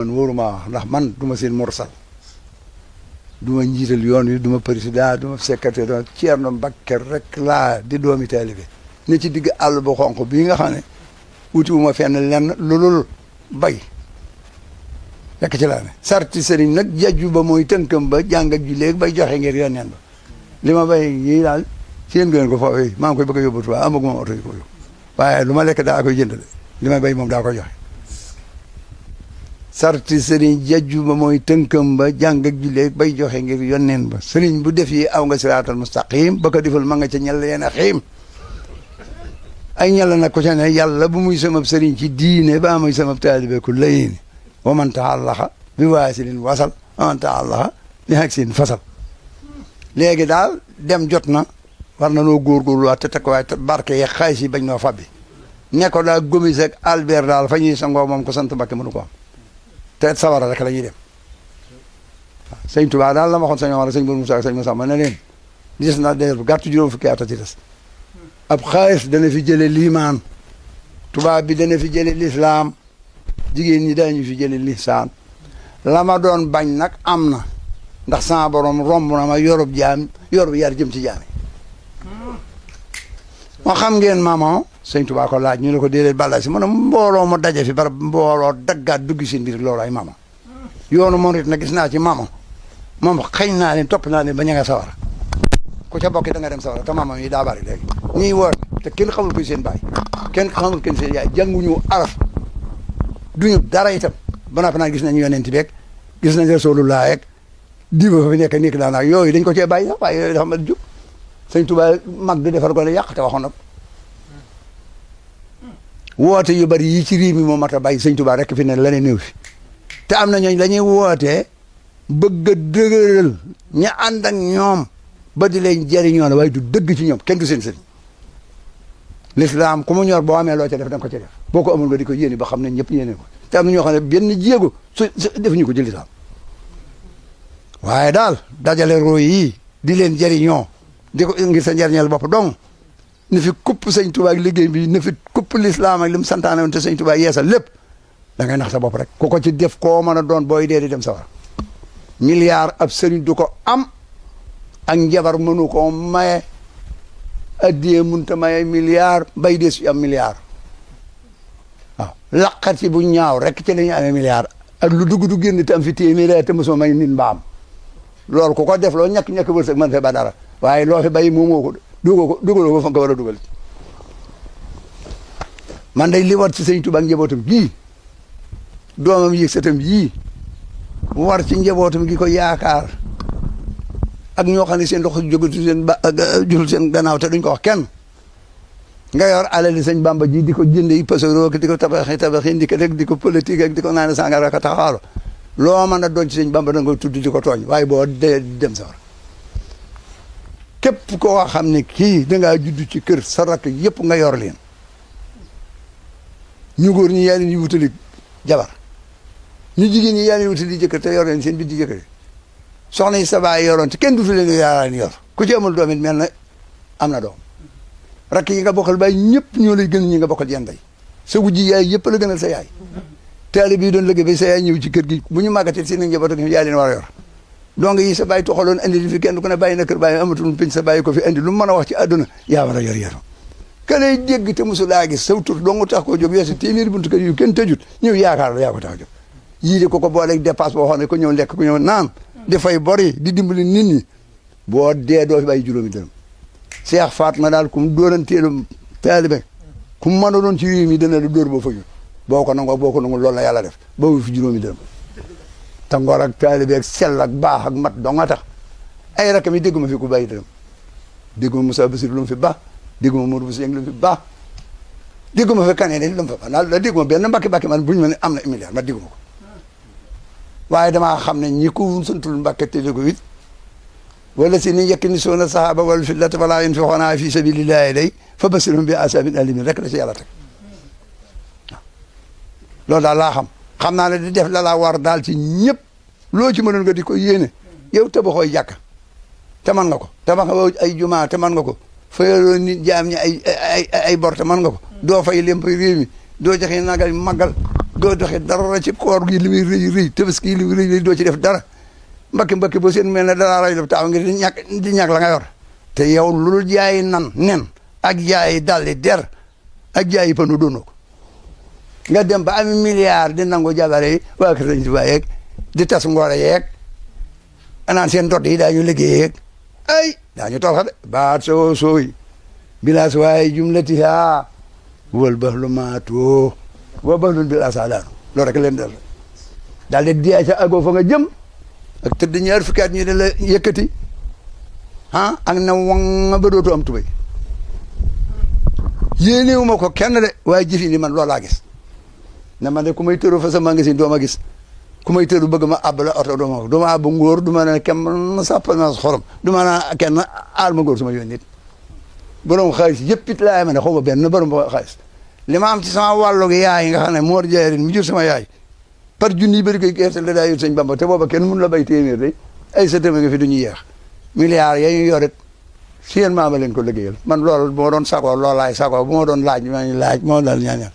man wóoruma wax ndax man du ma seen mursal du ma njiital yoon wi du ma président du ma secrétaire du ma Ceerno Mbakke rek laa di doomi taalibe ne ci digg àll bu xonq bii nga xam ne wuti wu ma fenn lenn loolul bay rekk ci laa ne sarti sëriñ nag jajju ba mooy tënkam ba jàng ak ji léegi bay joxe ngir yonneen ba li ma bay yi daal seen gën ko foofu maa ngi koy bëgg a yóbbu Tuubaa amagu ma oto yi ko yóbbu waaye lu ma lekk daa koy jënd li ma bay moom daa koy joxe sarti sëriñ jajju ba mooy tënkam ba jàng ak jullee bay joxe ngir yonneen ba sëriñ bu def yi aw nga siraatal mustaqim ba ko defal ma nga ca ñel yeen a xiim ay ñel nag ko ca ne yàlla bu muy sama sëriñ ci diine ba muy sama taalibe ku layini wa man taallaxa bi waasilin wasal wa man taallaxa bi haksin fasal léegi daal dem jot na war na noo góorgóorluwaat te teg ko waaye te barke yeeg xaalis yi bañ noo fabbi ne ko daal Gomis ak Albert daal fa ñuy sangoo moom ko sant Mbakke mënu ko am te sawara rek la ñuy dem waaw sëñ Tuubaa daal la ma waxoon sëñ Omar sëñ Bour Moussa ak sëñ Moussa ma ne leen gis na deer bu gàttu juróom fukki at a ci des ab xaalis dana fi jële liimaan tubaab bi dana fi jële lislaam jigéen ñi dañu fi jële lisaan la ma doon bañ nag am na ndax sama borom romb na ma yorub jaam yorub yar jëm ci jaam yi moo xam ngeen maman sëñ Tuubaa ko laaj ñu ne ko déedéet balla si mu ne mbooloo ma daje fi barab mbooloo daggaat dugg seen biir loolu ay mama yoonu moom it nag gis naa ci mama moom xëy naa leen topp naa leen ba ña nga sawara ku ca bokki da nga dem sawara te mama yi daa bari léegi ñuy woor te kenn xamul koy seen baay kenn xamul kenn seen yaay jànguñu araf duñu dara itam ba noppi naa gis nañu yonent beeg gis nañ Rasulullah yeeg diba fa fi nekk daanaka yooyu dañ ko cee bàyyi sax waaye yooyu dafa mal jub sëñ Tuubaa mag bi defar ko la yàq te waxoon na woote yu bari yi ci réew mi moo mat a bàyyi sëñ Tuubaa rek fi ne leneen néew fi te am na ñooñ la ñuy wootee bëgg a dëgëral ña ànd ak ñoom ba di leen jëriñoo la waaye du dëgg ci ñoom kenn du seen sëriñ l'islam ku mu ñor boo amee loo ca def da nga ko ca def boo ko amul nga di ko yéene ba xam ne ñëpp yéene ko te am na ñoo xam ne benn jéego su defuñu ko ci l'islam waaye daal dajale roo yi di leen jëriñoo di ko ngir sa njëriñal bopp dong na fi kupp sëñ Tuubaa ak liggéey bi na fi kupp l'islam ak li mu santaane woon te sëñ Tuubaa yeesal lépp da ngay nax sa bopp rek ku ko ci def koo mën a doon booy dee di dem sawar milliard ab sëriñ du ko am ak njabar mënu ko maye addiyee munta maye milliard bay des yu am milliard waaw laqat ci bu ñaaw rek ci la ñu amee milliard ak lu dugg du génn te am fi téeméer te mosoo may nit mbaam loolu ku ko def loo ñàkk wërsëg mën fee ba dara waaye loo fi bay moomoo ko dugaloo ko fa nga war a dugal man day li war ci sëñ Tuubaa ak njabootam gii doomam yi sëtam yii war ci njabootam gi ko yaakaar ak ñoo xam ne seen loxo jógatu seen jotul seen gannaaw te duñ ko wax kenn nga yor alali sëñ Bamba ji di ko jënde yi pasaro di ko tabaxi di ko rek di ko politique ak di ko naan sàngara ak taxawaalo loo mën a doon ci sëñ Bamba da nga tudd di ko tooñ waaye boo dee dem sawar képp koo xam ne kii dangaa judd ci kër sa rakk yëpp nga yor leen ñu góor ñi yaa leen yu wutali jabar ñu jigéen ñi yaa leen wutali jëkkër te yor leen seen biddi jëkkër soxna yi sa baay yoroon te kenn dutu leen yaa leen yor ku ci amul doom it mel na am na doom rakk yi nga bokkal baay ñëpp ñoo lay gën ñi nga bokkal yenn day sa wujji yaay yëpp la gënal sa yaay taalibe yi doon liggéey ba sa yaay ñëw ci kër gi bu ñu màggatee seen njaboot ak yaa leen war a yor donc yi sa bàyyi toxaloon andi fi kenn ku ne bàyyi na kër bàyyi amatul pinc sa bàyyi ko fi andi lu mu mën a wax ci àdduna yaa war a yor yaram ka lay dégg te mosu laa gis saw tur dong tax koo jóg weesu téeméeri buntu kër yu kenn tëjut ñëw yaakaar la yaa ko tax a jóg yii de ko booleeg dépasse boo xam ne ko ñëw lekk ko ñëw naan di fay bor yi di dimbali nit ñi boo dee doo fi bàyyi juróomi dërëm Cheikh Fatma daal ku mu dóoranteelu taalibe ku mu mën a doon ci réew mi dana la dóor boo faju boo ko nangoo loolu la yàlla def ba fi juróomi dërëm te ngor ak taalibe ak sell ak baax ak mat dong nga tax ay rakam yi dégguma fi ku bàyyi dërëm dégguma Moussa Bassirou lu mu fi baax dégguma Modou Bousso lu mu fi baax dégguma fi kanee lu mu fi baax daal la dégguma benn mbakki man buñu ma ne am na milliard ma dégguma ko waaye damaa xam ne ñi ko santul Mbàkke te ko it wala si ni yekk ni soona sahaba wala fi lat wala yun fi xoonaa fi sabilillahi day fa basirhum bi asabin alimin rek la ci yàlla teg waaw loolu daal laa xam naa ne di def la laa war daal ci ñëpp loo ci mënoon nga di ko yéene yow tabaxooy jàkka te man nga ko tabax ay jumaa te man nga ko fayaloo nit jaam ñi ay bor te man nga ko doo fay lemp réew mi doo joxe nagal magal doo doxee dara ci koor gi li muy rëy tabaski li muy rëy doo ci def dara mbakki boo seen mel ne dara ray la taaw ngir di ñàkk la nga yor te yow lu jaay nen ak jaay dalli der ak jaay panu doonoo ko nga dem ba am milliard di nangu jabare yi waa kër Sëñ Tuubaa yeeg di tas ngoore yeeg anaan seen dot yi daañu liggéey yeeg ay daañu tolxa de baat sooy bilaas waaye jumlatiha wal bahlu maatoo wa bahlun bilaas daanu loolu rek leen dal daal di diyaay sa agoo fa nga jëm ak tëdd ñaar fukki at ñu de la yëkkati ak na wang ba dootu am tubay yéenewu ma ko kenn de waaye jëfi ni man loolu laa gis na man de ku may tëru fa sa magasin doo ma gis ku may tëru bëgg ma àbb la oto doo ma àbb ngóor du ma ne kenn sàppal ma xorom du ma ne kenn aal ma ngóor sama yoon nit borom xaalis yëpp it laa ma ne xaw ma benn borom xaalis li ma am ci sama wàllu gi yaay nga xam ne Mor Jaarin mu jur sama yaay par junni yi bëri koy gerte la daa yor Sëñ Bamba te booba kenn mun la bay téeméer day ay sa téeméer nga fi du ñu yeex milliards ya ñu yorit seen maama leen ko liggéeyal man loolu bu ma doon sagoo loolaay sagoo bu ma doon laaj ma laaj moo dal ñaan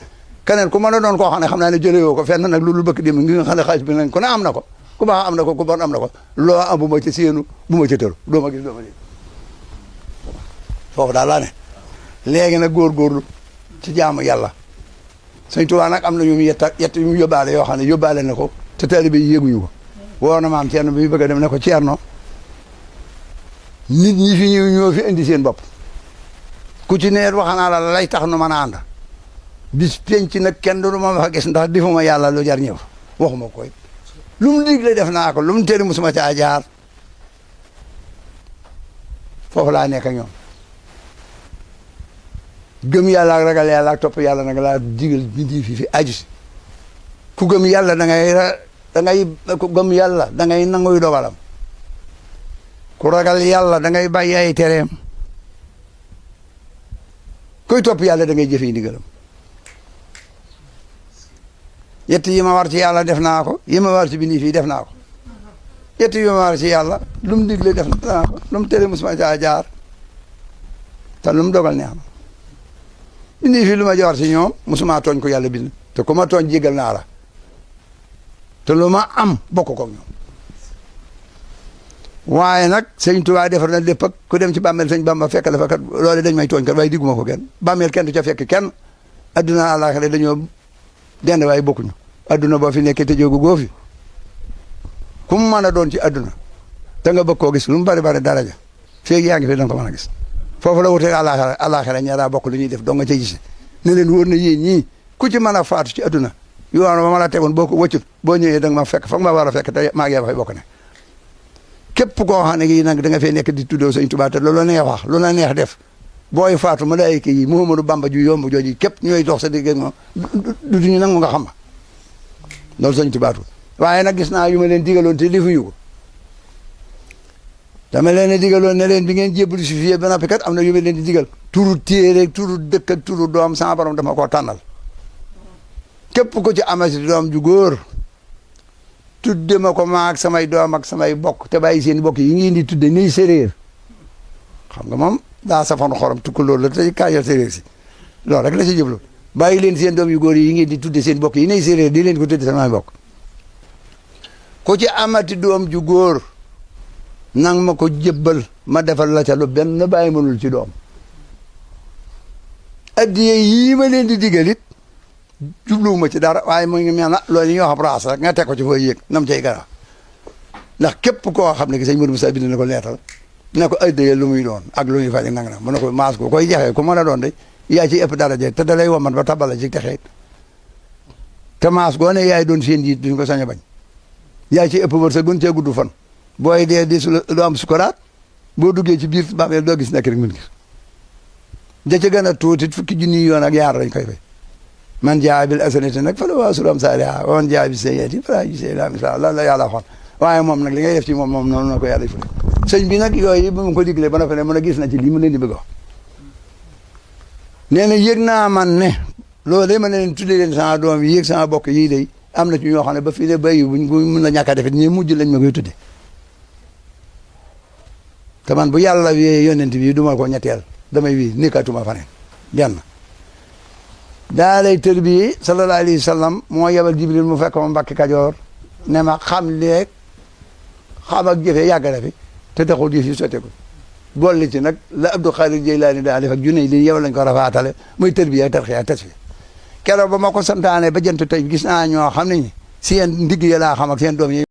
keneen ku mën a doon koo xam ne xam naa ne jëlee woo ko fenn nag loolu bëkk dem ngi nga xam ne xaalis bi nañ ko ne am na ko ku baax am na ko ku bon am na ko loo am bu ma ca séenu bu ma ca tëru doo ma gis doo ma dégg foofu daal laa ne léegi nag góorgóorlu ci jaamu yàlla Sëñ Tuubaa nag am na yu mu yett yu mu yóbbaale yoo xam ne yóbbaale na ko te taalibe yi yéeguñu ko woo na maam Ceerno bi bëgg a dem ne ko Ceerno nit ñi fi ñëw fi indi seen bopp ku ci neer wax naa la lay tax nu mën a ànd bis penc nag kenn du ma fa gis ndax defuma yàlla lu jar ñëw waxuma koy lu mu digle def naa ko lu mu tere musuma caa jaar foofu laa nekk ak ñoom gëm yàlla ak ragal yàlla ak topp yàlla nag laa digal bindi fi aju si ku gëm yàlla ku gëm yàlla da ngay nanguy dogalam ku ragal yàlla da ngay bàyyi ay tereem kuy topp yàlla da ngay jëfee ndigalam yett yi ma war ci yàlla def naa ko yi ma war ci bindi fii def naa ko yett yi ma war ci yàlla lu mu digle def naa ko lu mu tere musuma caa jaar te lu mu dogal neex na bindi fii lu ma joor ci ñoom musuma tooñ ko yàlla bind te ku ma tooñ jégal naa la te lu ma am bokk ko ñoom waaye nag Sëñ Tuubaa defar na lépp ak ku dem ci bàmmeel Sëñ Bamba fekk la fa kat loolu dañ may tooñ kat waaye digguma ko kenn bàmmeel kenn du ca fekk kenn adduna àllaaxira dañoo dend waaye bokkuñu adduna boo fi nekkee te jógu goo fi ku mu mën a doon ci adduna te nga bëgg koo gis lu mu bari bari daraja feeg yaa ngi fi danga ko mën a gis foofu la wutee àllaaxira ñaara bokk lu ñuy def doo nga cay gise ne leen wóor na yéen ñii ku ci mën a faatu ci adduna yoon ba ma la tegoon boo ko wëccut boo ñëwee da nga ma fekk foog ma war a fekk te maa ngi fay bokk ne képp koo xam ne gi nag da nga fay nekk di tuddoo Sëñ Tuubaa te loolu la neex wax lu la neex def booy faatu malaayika yi Muhammadu Bamba ju yomb jooju képp ñooy dox sa digg ak moom duñu nangu nga xam ma loolu Sëñ Tuubaa waaye nag gis naa yu ma leen digaloon te defuñu ko dama leen a digaloon ne leen bi ngeen jébbalu si fii ba noppi kat am na yu ma leen di digal turu téere turu dëkk ak turu doom sama borom dama koo tànnal képp ko ci amati doom ju góor tudde ma ko maag samay doom ak samay bokk te bàyyi seen bokk yi ngeen di tudde nii séréer xam nga moom daa safoon xorom tukkulóor la te kaajal séréer si loolu rek la si jublu bàyyi leen seen doom yu góor yi ngeen di tudde seen bokk yi nii séréer di leen ko tudde samay bokk ku ci amati doom ju góor nang ma ko jébbal ma defal la ca lu benn bàyyi mënul ci doom addiye yii ma leen di digalit jubluwuma ci dara waaye mu ngi mel na loolu ñuy wax braas rek nga teg ko ci fooy yéeg nam cay gara ndax képp koo xam ne ki sëñ Modou Moussa bind na ko leetal ne ko addiye lu muy doon ak lu muy fay nang na mu ne ko maas ko koy jeexee ku mën a doon de yaa ci ëpp dara je te da lay woman ba tabala ci texeet te maas goo ne yaay doon seen jiit duñ ko sañ a bañ yaa ci ëpp wër sa gën cee gudd fan booy dee di doo am sukuraat boo duggee ci biir bàmmeel doo gis nekk rek mun gis da ca gën a tuuti fukki junni yoon ak yaar lañ koy fay man jaa bil hasanati nag fa lahu ashru amsaalihaa wa man jaa bis sayyi'ati falaa yujzaa illaa mislaahaa lan la yàlla waxoon waaye moom nag li ngay def ci moom noonu la ko yàlla fay sëñ bi nag yooyu ba mu ko diglee ba na fa ne mën a gis na ci lii mu leen di bëgg a wax nee na yëg naa man ne loolu de ma ne leen tuddee leen sama doom yi yëg sama bokk yii day am na ci ñoo xam ne ba fii de béy buñ ko mën la ñàkk a defit ñi mujj lañ ma koy tudde te man bu yàlla wee yonent bi du ma ko ñetteel damay wii nekkatuma faneen benn daa lay tërbiye sallallahu alayhi wa sallam moo yebal Jibril mu fekk ma Mbàkke Kajoor ne ma xam leeg xam ak jëfee yàgg na fi te taxul yëf yi sotte ko boole ci nag la Abdou Khadir Jeylaani daa def ak junne li yebal lañ ko rafaatale muy tërbiye ak tarxiya ak tasfiya keroog ba ma ko santaane ba jant tey gis naa ñoo xam ne seen ndigg ya laa xam ak seen doom yi